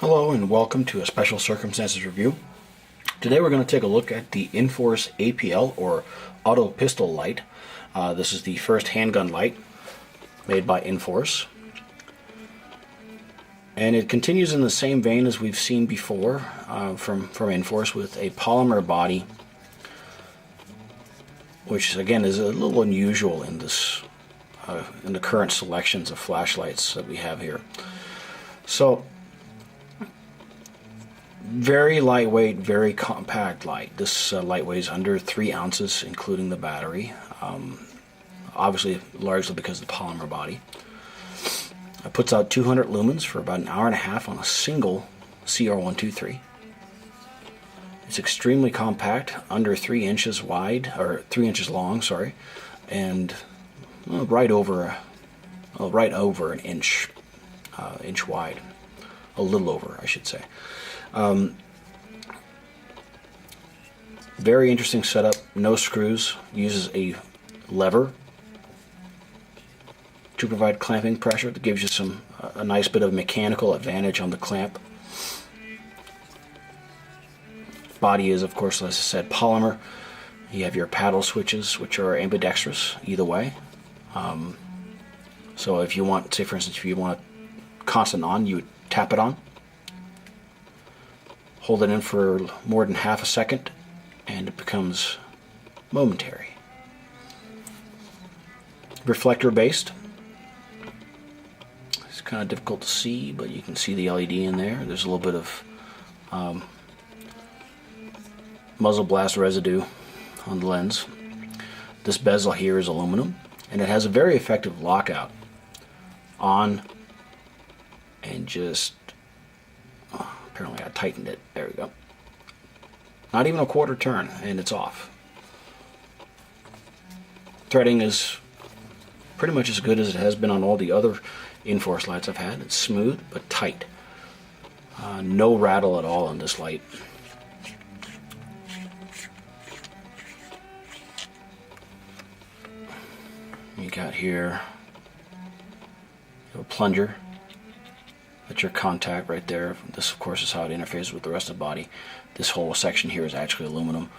Hello and welcome to a special circumstances review. Today we're going to take a look at the INFORCE APL or auto pistol light. This is the first handgun light made by INFORCE. And it continues in the same vein as we've seen before from INFORCE with a polymer body, which again is a little unusual in this in the current selections of flashlights that we have here. So very lightweight, very compact light. This light weighs under 3 ounces, including the battery. Obviously, largely because of the polymer body. It puts out 200 lumens for about an hour and a half on a single CR123. It's extremely compact, under 3 inches wide, or 3 inches long, sorry, and right over an inch, inch wide, a little over, I should say. Very interesting setup. No screws. Uses a lever to provide clamping pressure. That gives you a nice bit of mechanical advantage on the clamp. Body is, of course, as I said, polymer. You have your paddle switches, which are ambidextrous either way. So if you want, say for instance, if you want a constant on, you would tap it on. Hold it in for more than half a second and it becomes momentary. Reflector based. It's kind of difficult to see, but you can see the LED in there. There's a little bit of muzzle blast residue on the lens. This bezel here is aluminum and it has a very effective lockout on and just apparently I tightened it. There we go. Not even a quarter turn and it's off. Threading is pretty much as good as it has been on all the other INFORCE lights I've had. It's smooth but tight. No rattle at all on this light. You got here a plunger. That's your contact right there. This, of course, is how it interfaces with the rest of the body. This whole section here is actually aluminum.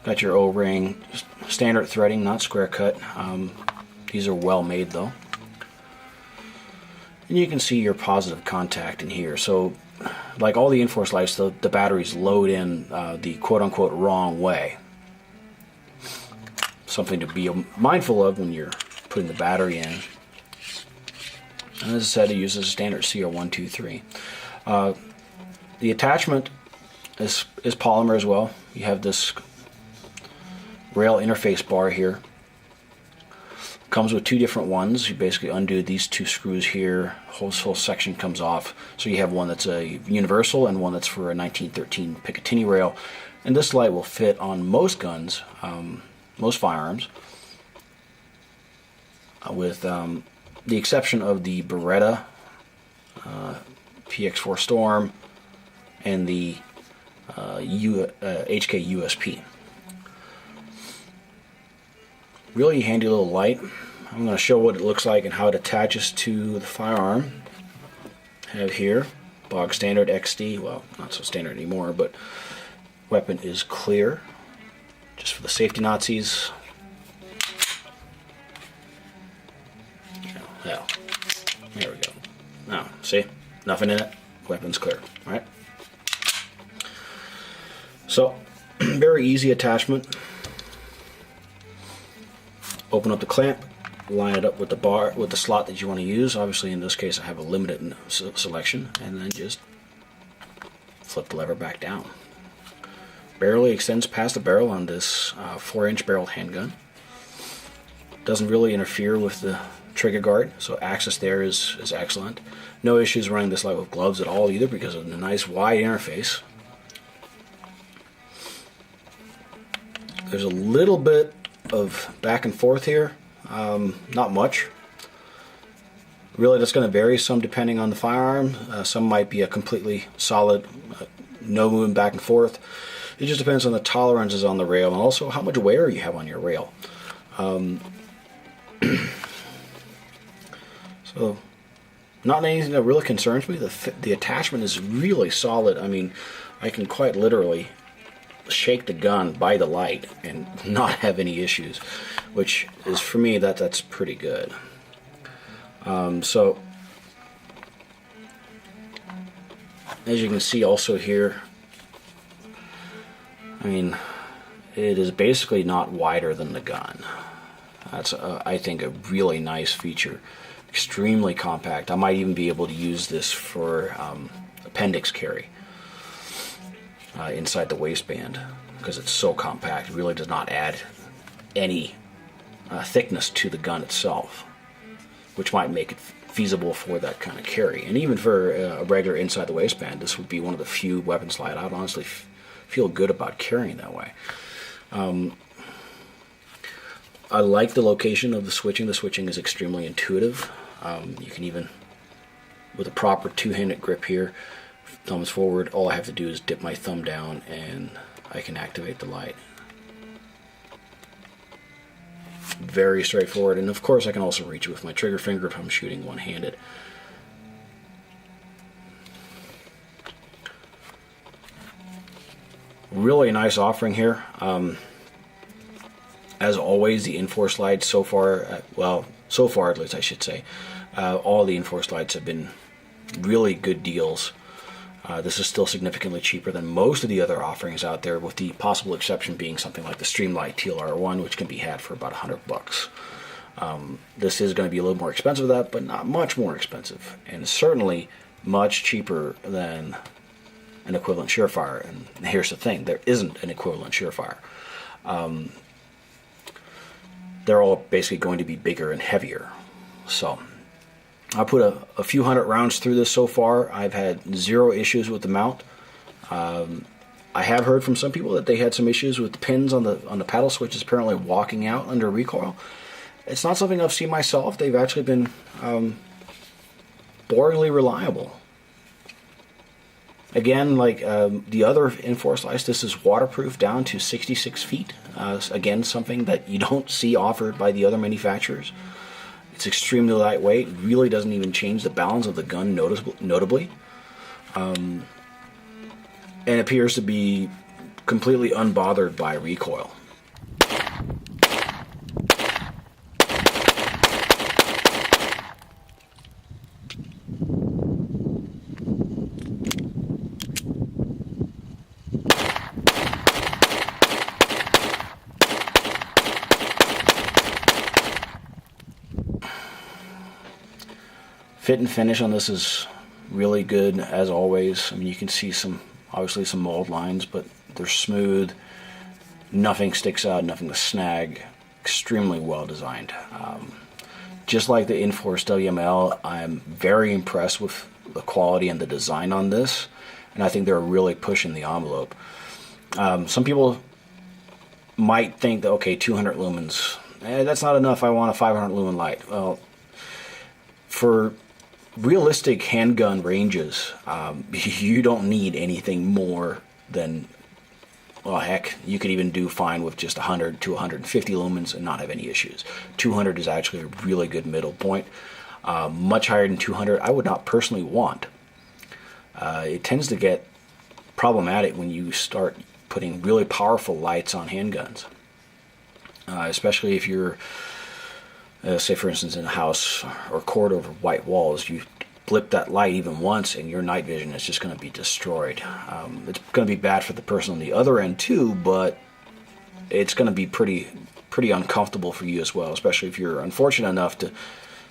Got your O-ring, standard threading, not square cut. These are well made though. And you can see your positive contact in here. So, like all the INFORCE lights, the batteries load in the quote-unquote wrong way. Something to be mindful of when you're putting the battery in. And as I said, it uses a standard CR123. The attachment is polymer as well. You have this rail interface bar here. Comes with 2 different ones. You basically undo these 2 screws here. Whole section comes off. So you have one that's a universal and one that's for a 1913 Picatinny rail. And this light will fit on most guns, most firearms, with the exception of the Beretta PX4 Storm and the HK USP. Really handy little light. I'm going to show what it looks like and how it attaches to the firearm. I have here bog standard XD, well, not so standard anymore, but weapon is clear, just for the safety Nazis. Well, there we go. Now, see? Nothing in it. Weapon's clear. Alright? So, very easy attachment. Open up the clamp, line it up with the bar, with the slot that you want to use. Obviously, in this case, I have a limited selection, and then just flip the lever back down. Barely extends past the barrel on this 4-inch barreled handgun. Doesn't really interfere with the trigger guard, so access there is excellent. No issues running this light with gloves at all either because of the nice wide interface. There's a little bit of back and forth here, not much. Really that's going to vary some depending on the firearm. Some might be a completely solid, no moving back and forth. It just depends on the tolerances on the rail and also how much wear you have on your rail. So Not anything that really concerns me. The attachment is really solid. I mean, I can quite literally shake the gun by the light and not have any issues, which is, for me, that's pretty good. So as you can see also here, I mean, it is basically not wider than the gun. That's, I think, a really nice feature. Extremely compact. I might even be able to use this for appendix carry inside the waistband, because it's so compact. It really does not add any thickness to the gun itself, which might make it feasible for that kind of carry. And even for a regular inside the waistband, this would be one of the few weapons I'd honestly feel good about carrying that way. I like the location of the switching. The switching is extremely intuitive. You can even, with a proper two-handed grip here, thumbs forward, all I have to do is dip my thumb down and I can activate the light. Very straightforward. And of course I can also reach with my trigger finger if I'm shooting one-handed. Really nice offering here. As always, the INFORCE lights so far, well, so far at least I should say, all the INFORCE lights have been really good deals. This is still significantly cheaper than most of the other offerings out there, with the possible exception being something like the Streamlight TLR1, which can be had for about $100. This is going to be a little more expensive than that, but not much more expensive, and certainly much cheaper than an equivalent Surefire. And here's the thing, there isn't an equivalent Surefire. They're all basically going to be bigger and heavier. So I put a few hundred rounds through this so far. I've had zero issues with the mount. I have heard from some people that they had some issues with the pins on the paddle switches apparently walking out under recoil. It's not something I've seen myself. They've actually been boringly reliable. Again, like the other INFORCE lights, this is waterproof down to 66 feet. Again, something that you don't see offered by the other manufacturers. It's extremely lightweight. Really doesn't even change the balance of the gun notably. And appears to be completely unbothered by recoil. Fit and finish on this is really good as always. I mean, you can see obviously some mold lines, but they're smooth. Nothing sticks out, nothing to snag. Extremely well designed. Just like the INFORCE WML, I'm very impressed with the quality and the design on this, and I think they're really pushing the envelope. Some people might think that, okay, 200 lumens, that's not enough, I want a 500 lumen light. Well, for realistic handgun ranges, you don't need anything more than, well, heck, you could even do fine with just 100 to 150 lumens and not have any issues. 200 is actually a really good middle point. Much higher than 200 I would not personally want. It tends to get problematic when you start putting really powerful lights on handguns, especially if you're say for instance in a house or court over white walls. You blip that light even once and your night vision is just going to be destroyed. It's going to be bad for the person on the other end too, but it's going to be pretty uncomfortable for you as well, especially if you're unfortunate enough to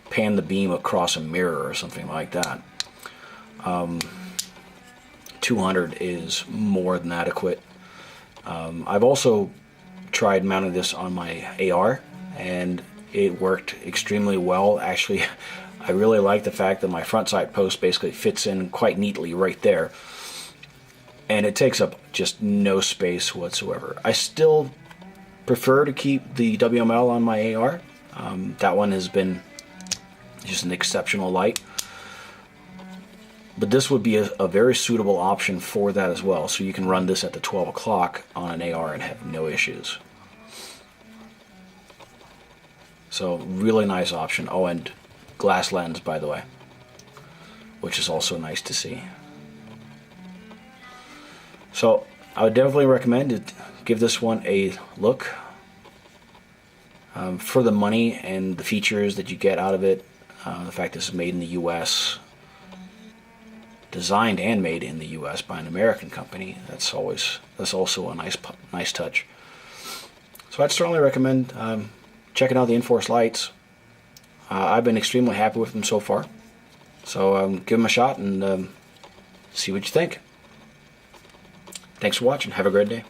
pan the beam across a mirror or something like that. 200 is more than adequate. I've also tried mounting this on my AR, and it worked extremely well. Actually, I really like the fact that my front sight post basically fits in quite neatly right there, and it takes up just no space whatsoever. I still prefer to keep the WML on my AR. That one has been just an exceptional light, but this would be a very suitable option for that as well. So you can run this at the 12 o'clock on an AR and have no issues. So really nice option. Oh, and glass lens, by the way. which is also nice to see. So I would definitely recommend to give this one a look. For the money and the features that you get out of it, the fact this is made in the U.S., designed and made in the U.S. by an American company, that's also a nice touch. So I'd certainly recommend checking out the INFORCE lights. I've been extremely happy with them so far. So give them a shot and see what you think. Thanks for watching. Have a great day.